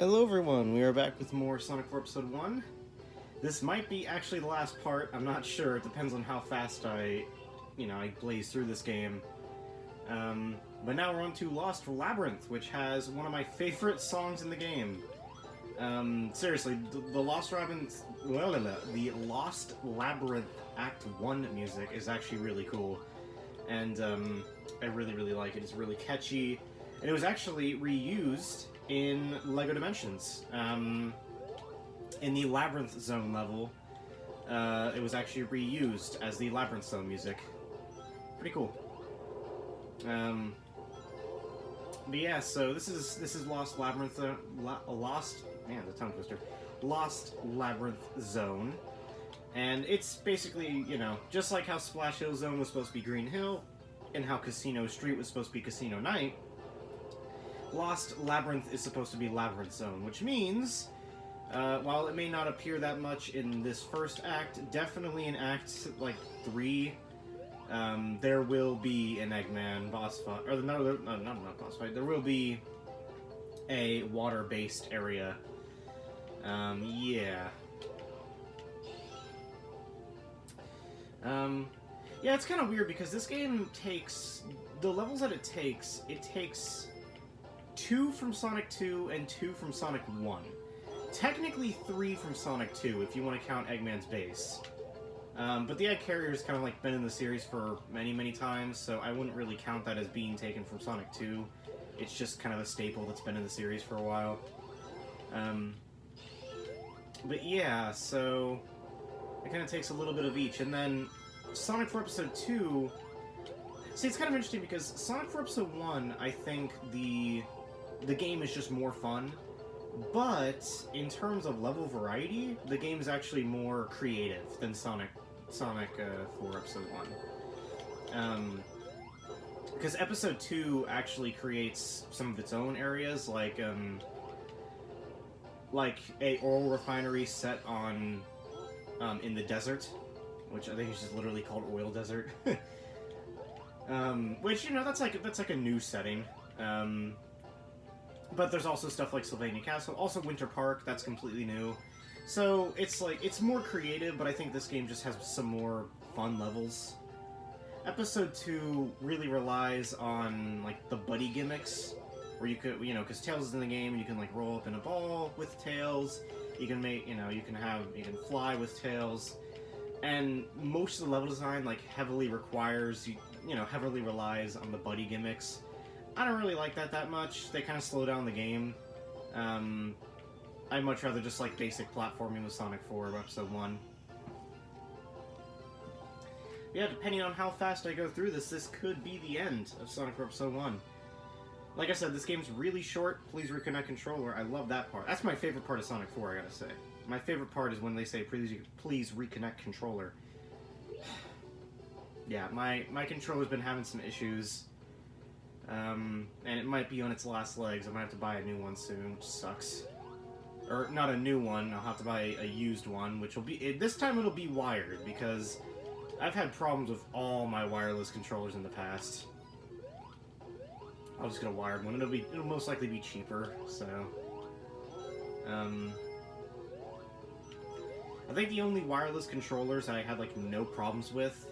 Hello everyone, we are back with more Sonic 4 Episode 1. This might be actually the last part, I'm not sure, it depends on how fast I blaze through this game. But now we're on to Lost Labyrinth, which has one of my favorite songs in the game. Seriously, the Lost Labyrinth Act 1 music is actually really cool. And I really like it, it's really catchy. And it was actually reused in LEGO Dimensions. In the Labyrinth Zone level, it was actually reused as the Labyrinth Zone music. Pretty cool. But yeah, so this is Lost Labyrinth, Lost Labyrinth Zone, and it's basically, just like how Splash Hill Zone was supposed to be Green Hill, and how Casino Street was supposed to be Casino Night. Lost Labyrinth is supposed to be Labyrinth Zone, which means, while it may not appear that much in this first act, definitely in Act, 3, there will be an Eggman boss fight, or not boss fight, there will be a water-based area. Yeah. Yeah, it's kind of weird because this game takes, the levels that it takes 2 from Sonic 2 and 2 from Sonic 1. Technically 3 from Sonic 2, if you want to count Eggman's base. But the Egg Carrier's kind of been in the series for many times, so I wouldn't really count that as being taken from Sonic 2. It's just kind of a staple that's been in the series for a while. But yeah, so it kind of takes a little bit of each, and then Sonic 4 Episode 2... See, it's kind of interesting because Sonic 4 Episode 1, I think the game is just more fun, but in terms of level variety, the game is actually more creative than Sonic 4 Episode 1. Because Episode 2 actually creates some of its own areas, like a oil refinery set on in the desert, which I think is just literally called Oil Desert. Which, that's like a new setting. But there's also stuff like Sylvania Castle, also Winter Park, that's completely new. So it's more creative, but I think this game just has some more fun levels. Episode 2 really relies on the buddy gimmicks, where you could, because Tails is in the game, and you can roll up in a ball with Tails. You can make, you can fly with Tails, and most of the level design heavily relies on the buddy gimmicks. I don't really like that much. They kind of slow down the game. I'd much rather just basic platforming with Sonic 4 Episode 1. Yeah, depending on how fast I go through this could be the end of Sonic 4 Episode 1. Like I said, this game's really short. Please reconnect controller. I love that part. That's my favorite part of Sonic 4, I gotta say. My favorite part is when they say, please reconnect controller. Yeah, my controller's been having some issues. And it might be on its last legs. I might have to buy a new one soon, which sucks. Or, not a new one, I'll have to buy a used one, which will be... This time it'll be wired, because I've had problems with all my wireless controllers in the past. I'll just get a wired one. It'll most likely be cheaper, so... I think the only wireless controllers I had, no problems with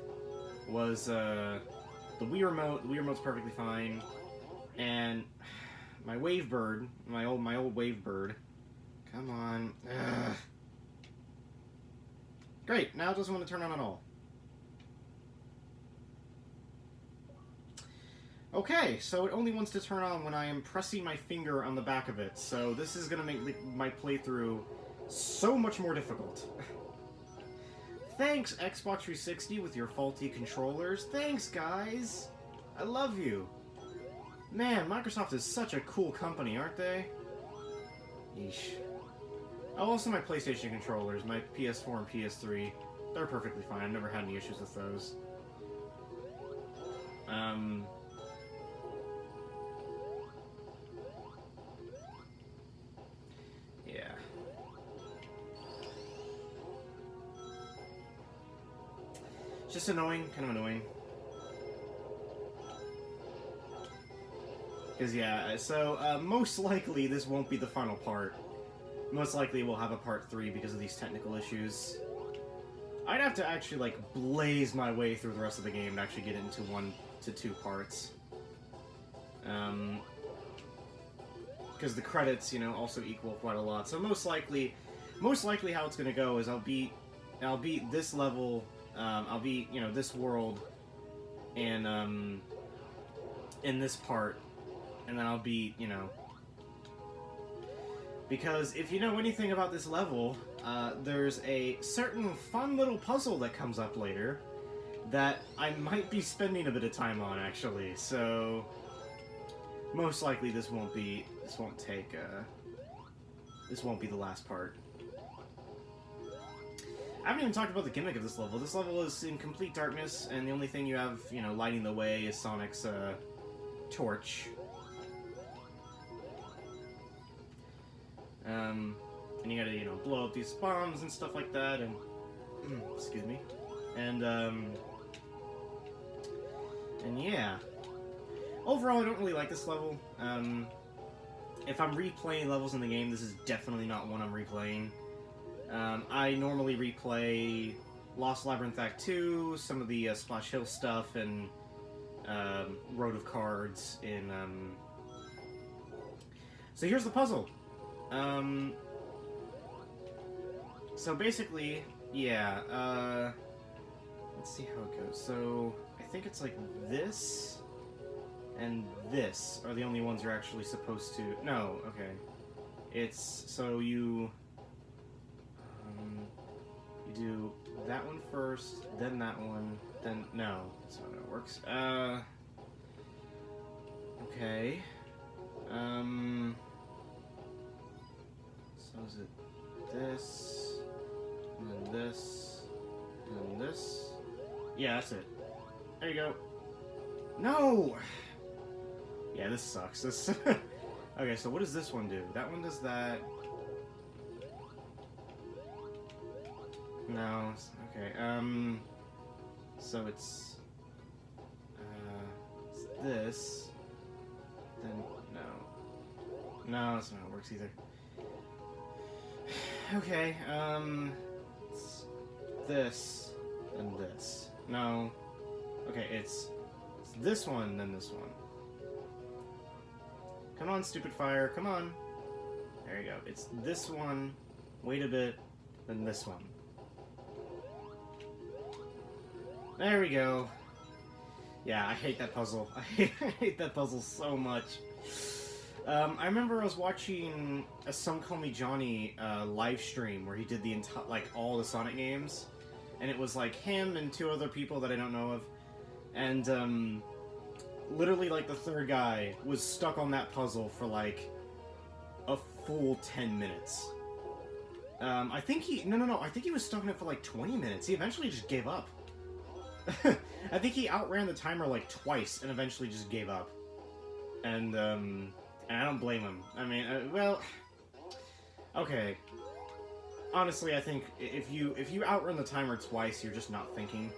was, the Wii Remote. The Wii Remote's perfectly fine. And my Wavebird, my old Wavebird. Come on. Ugh. Great, now it doesn't want to turn on at all. Okay, so it only wants to turn on when I am pressing my finger on the back of it, so this is going to make my playthrough so much more difficult. Thanks, Xbox 360, with your faulty controllers. Thanks, guys! I love you! Man, Microsoft is such a cool company, aren't they? Yeesh. Oh, also my PlayStation controllers, my PS4 and PS3. They're perfectly fine, I've never had any issues with those. Yeah. It's just annoying, kind of annoying. Because, yeah, so, most likely this won't be the final part. Most likely we'll have a part 3 because of these technical issues. I'd have to actually, like, blaze my way through the rest of the game to actually get it into 1 to 2 parts. Because the credits, you know, also equal quite a lot. So most likely how it's gonna go is I'll beat this level, I'll beat, you know, this world, and, in this part, and then I'll beat, you know... Because if you know anything about this level, there's a certain fun little puzzle that comes up later that I might be spending a bit of time on, actually, so... Most likely this won't be the last part. I haven't even talked about the gimmick of this level. This level is in complete darkness, and the only thing you have, you know, lighting the way is Sonic's, torch. And you gotta, you know, blow up these bombs and stuff like that, and... excuse me. And yeah. Overall, I don't really like this level. If I'm replaying levels in the game, this is definitely not one I'm replaying. I normally replay Lost Labyrinth Act 2, some of the Splash Hill stuff, and Road of Cards in... So here's the puzzle. So basically, yeah, let's see how it goes. So, I think it's like this... and this are the only ones you're actually supposed to... No, okay. It's... so you... you do that one first, then that one, then... No, that's not how it works. Okay. So is it this, and then this, and then this? Yeah, that's it. There you go. No! Yeah, this sucks. This. Okay, so what does this one do? That one does that. No. Okay. So it's this. Then no. No, that's not how it works either. Okay. It's this and this. No. Okay, it's this one, then this one. Come on, stupid fire, come on. There you go. It's this one, wait a bit, then this one. There we go. Yeah, I hate that puzzle. I hate that puzzle so much. I remember I was watching a Some Call Me Johnny live stream where he did the like all the Sonic games, and it was like him and 2 other people that I don't know of, and literally like the 3rd guy was stuck on that puzzle for like a full 10 minutes. I think he I think he was stuck on it for like 20 minutes. He eventually just gave up. I think he outran the timer like twice and eventually just gave up. And I don't blame him. I mean, well, okay. Honestly, I think if you outrun the timer twice, you're just not thinking.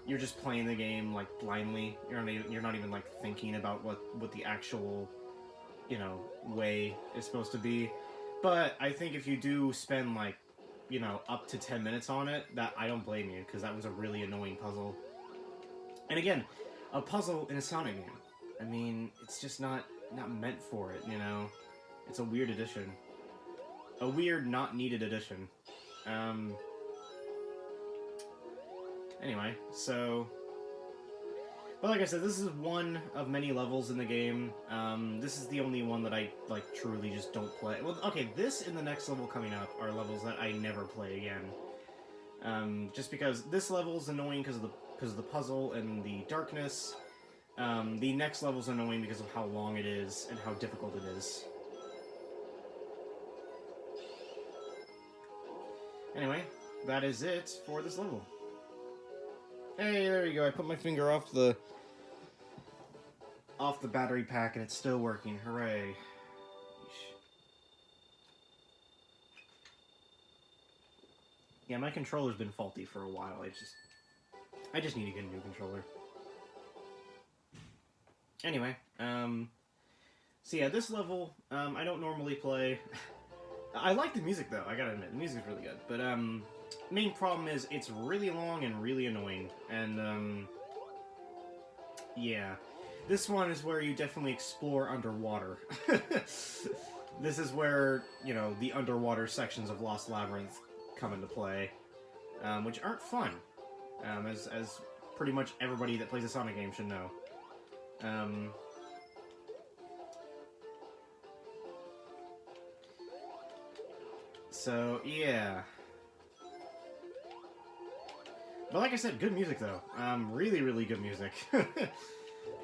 You're just playing the game like blindly. You're not even like thinking about what the actual, you know, way is supposed to be. But I think if you do spend like, you know, up to 10 minutes on it, that I don't blame you, because that was a really annoying puzzle. And again, a puzzle in a Sonic game. I mean, it's just not meant for it, you know? It's a weird addition. A weird, not needed addition. Anyway, so... But like I said, this is one of many levels in the game. This is the only one that I, like, truly just don't play. Well, okay, this and the next level coming up are levels that I never play again. Just because this level is annoying because of the puzzle and the darkness. The next level is annoying because of how long it is and how difficult it is. Anyway, that is it for this level. Hey, there you go. I put my finger off the battery pack and it's still working. Hooray. Yeah, my controller's been faulty for a while. I just need to get a new controller. Anyway, So yeah, this level, I don't normally play. I like the music though, I gotta admit, the music's really good. But main problem is it's really long and really annoying. And yeah. This one is where you definitely explore underwater. This is where, you know, the underwater sections of Lost Labyrinth come into play, which aren't fun, as pretty much everybody that plays a Sonic game should know. So, yeah. But like I said, good music though. Really, really good music.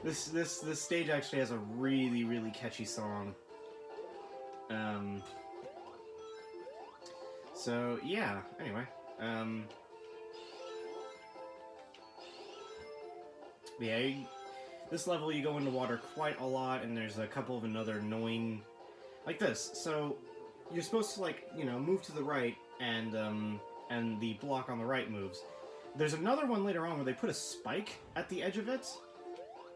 This stage actually has a really, really catchy song. So yeah. Anyway, yeah. This level you go into water quite a lot, and there's a couple of another annoying, like this. So you're supposed to, like, you know, move to the right, and the block on the right moves. There's another one later on where they put a spike at the edge of it,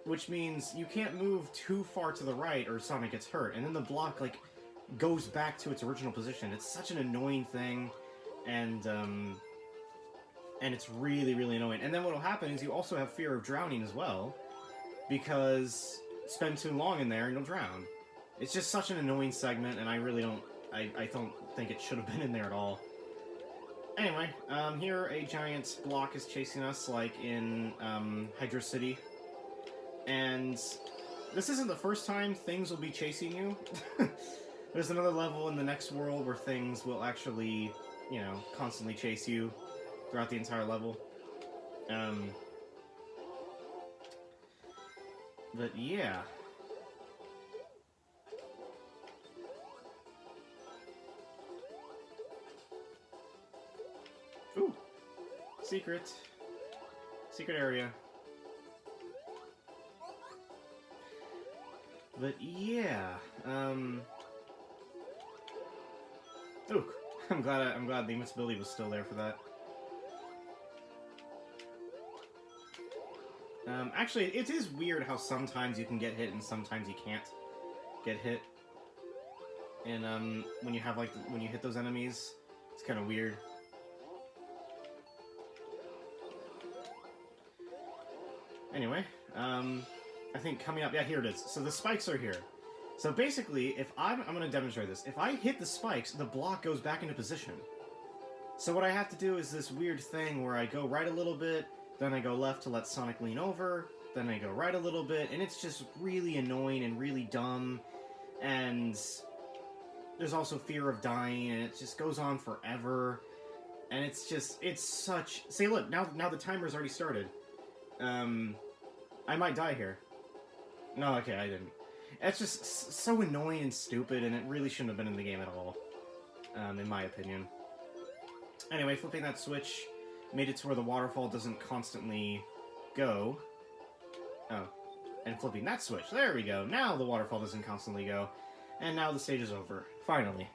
which means you can't move too far to the right or Sonic gets hurt, and then the block, like, goes back to its original position. It's such an annoying thing, and it's really, really annoying. And then what'll happen is you also have fear of drowning as well, because spend too long in there and you'll drown. It's just such an annoying segment, and I really don't... I don't think it should have been in there at all. Anyway, here a giant block is chasing us, like in Hydra City. And this isn't the first time things will be chasing you. There's another level in the next world where things will actually, you know, constantly chase you throughout the entire level. But yeah. Ooh! Secret. Secret area. But yeah, Ooh, I'm glad the invincibility was still there for that. Actually, it is weird how sometimes you can get hit and sometimes you can't get hit. And when you have, like, when you hit those enemies, it's kind of weird. Anyway, I think coming up, yeah, here it is. So the spikes are here. So basically, if I'm going to demonstrate this. If I hit the spikes, the block goes back into position. So what I have to do is this weird thing where I go right a little bit, then I go left to let Sonic lean over, then I go right a little bit, and it's just really annoying and really dumb, and there's also fear of dying, and it just goes on forever, and it's just, it's such... See, look, now the timer's already started. I might die here. No, okay, I didn't. It's just so annoying and stupid, and it really shouldn't have been in the game at all, in my opinion. Anyway, flipping that switch made it to where the waterfall doesn't constantly go. Oh, and flipping that switch, there we go. Now the waterfall doesn't constantly go, and now the stage is over, finally.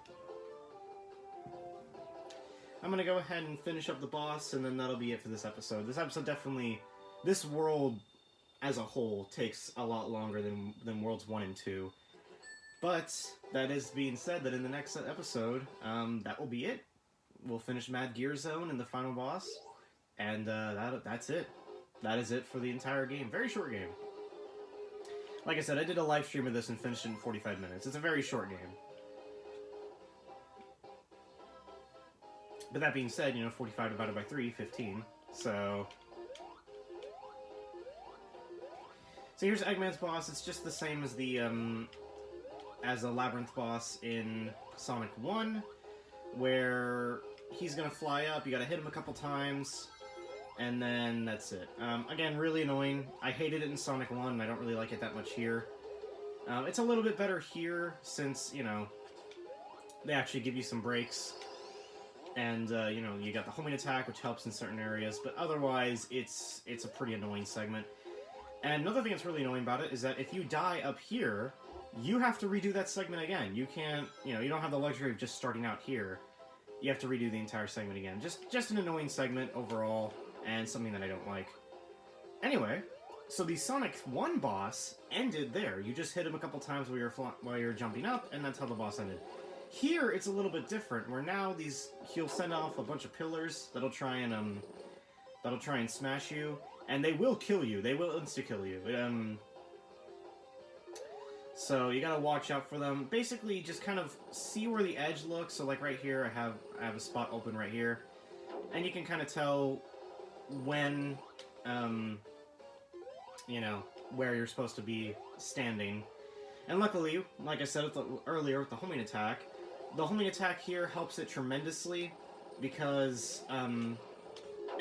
I'm gonna go ahead and finish up the boss, and then that'll be it for this episode. This episode definitely... This world, as a whole, takes a lot longer than Worlds 1 and 2. But, that is being said, that in the next episode, that will be it. We'll finish Mad Gear Zone and the final boss, and that's it. That is it for the entire game. Very short game. Like I said, I did a live stream of this and finished it in 45 minutes. It's a very short game. But that being said, you know, 45 divided by 3, 15. So here's Eggman's boss. It's just the same as the Labyrinth boss in Sonic 1, where he's gonna fly up, you gotta hit him a couple times, and then that's it. Again, really annoying. I hated it in Sonic 1, and I don't really like it that much here. It's a little bit better here, since, you know, they actually give you some breaks. And, you know, you got the homing attack, which helps in certain areas, but otherwise, it's a pretty annoying segment. And another thing that's really annoying about it is that if you die up here, you have to redo that segment again. You can't, you know, you don't have the luxury of just starting out here. You have to redo the entire segment again. Just an annoying segment overall, and something that I don't like. Anyway, So the Sonic 1 boss ended there. You just hit him a couple times while you're jumping up, and that's how the boss ended. Here, it's a little bit different, where now he'll send off a bunch of pillars that'll try and smash you, and they will kill you. They will insta-kill you. So you gotta watch out for them. Basically, just kind of see where the edge looks. So like right here, I have a spot open right here, and you can kind of tell when, you know, where you're supposed to be standing. And luckily, like I said earlier with the homing attack, the homing attack here helps it tremendously because, and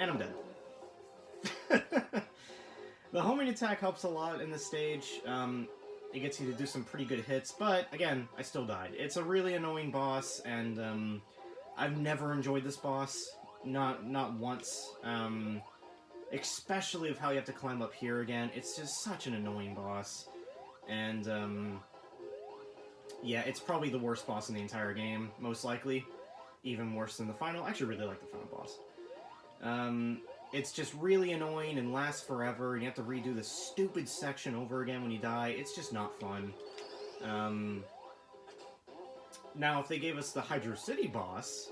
I'm dead. The homing attack helps a lot in this stage. It gets you to do some pretty good hits, but again, I still died. It's a really annoying boss, and I've never enjoyed this boss, not once. Especially of how you have to climb up here again. It's just such an annoying boss, and yeah, it's probably the worst boss in the entire game, most likely, even worse than the final. I actually really like the final boss. It's just really annoying and lasts forever, and you have to redo this stupid section over again when you die. It's just not fun. Now, if they gave us the Hydro City boss,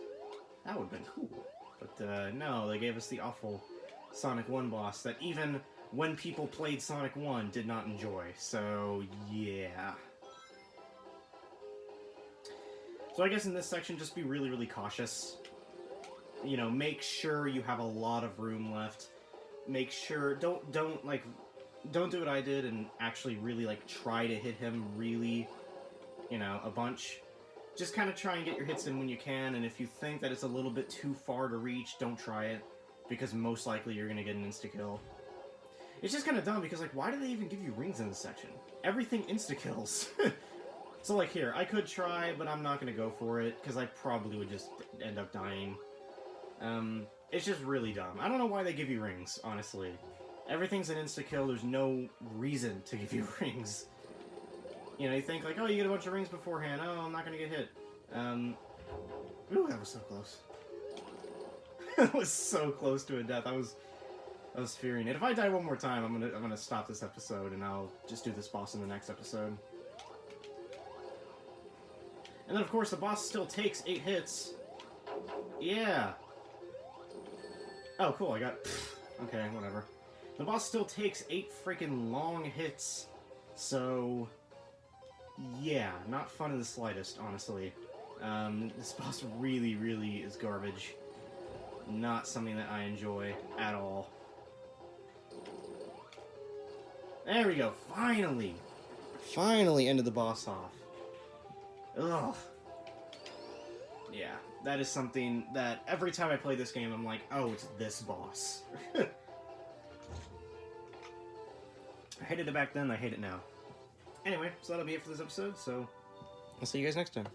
that would have been cool. But no, they gave us the awful Sonic 1 boss that even when people played Sonic 1 did not enjoy. So, yeah. So I guess in this section, just be really, really cautious. You know, make sure you have a lot of room left. Make sure, don't do what I did and actually really, like, try to hit him really, you know, a bunch. Just kind of try and get your hits in when you can, and if you think that it's a little bit too far to reach, don't try it, because most likely you're gonna get an insta-kill. It's just kind of dumb, because, like, why do they even give you rings in this section? Everything insta-kills. So, like, here, I could try, but I'm not gonna go for it, because I probably would just end up dying. It's just really dumb. I don't know why they give you rings, honestly. Everything's an insta-kill, there's no reason to give you rings. You know, you think, like, oh, you get a bunch of rings beforehand, oh, I'm not gonna get hit. Ooh, that was so close. That was so close to a death, I was fearing it. If I die one more time, I'm gonna stop this episode, and I'll just do this boss in the next episode. And then, of course, the boss still takes 8 hits. Yeah! Oh, cool, I got... Okay, whatever. The boss still takes 8 freaking long hits, so... Yeah, not fun in the slightest, honestly. This boss really, really is garbage. Not something that I enjoy at all. There we go, finally! Finally ended the boss off. Ugh. Yeah, that is something that every time I play this game, I'm like, oh, it's this boss. I hated it back then, I hate it now. Anyway, so that'll be it for this episode, so I'll see you guys next time.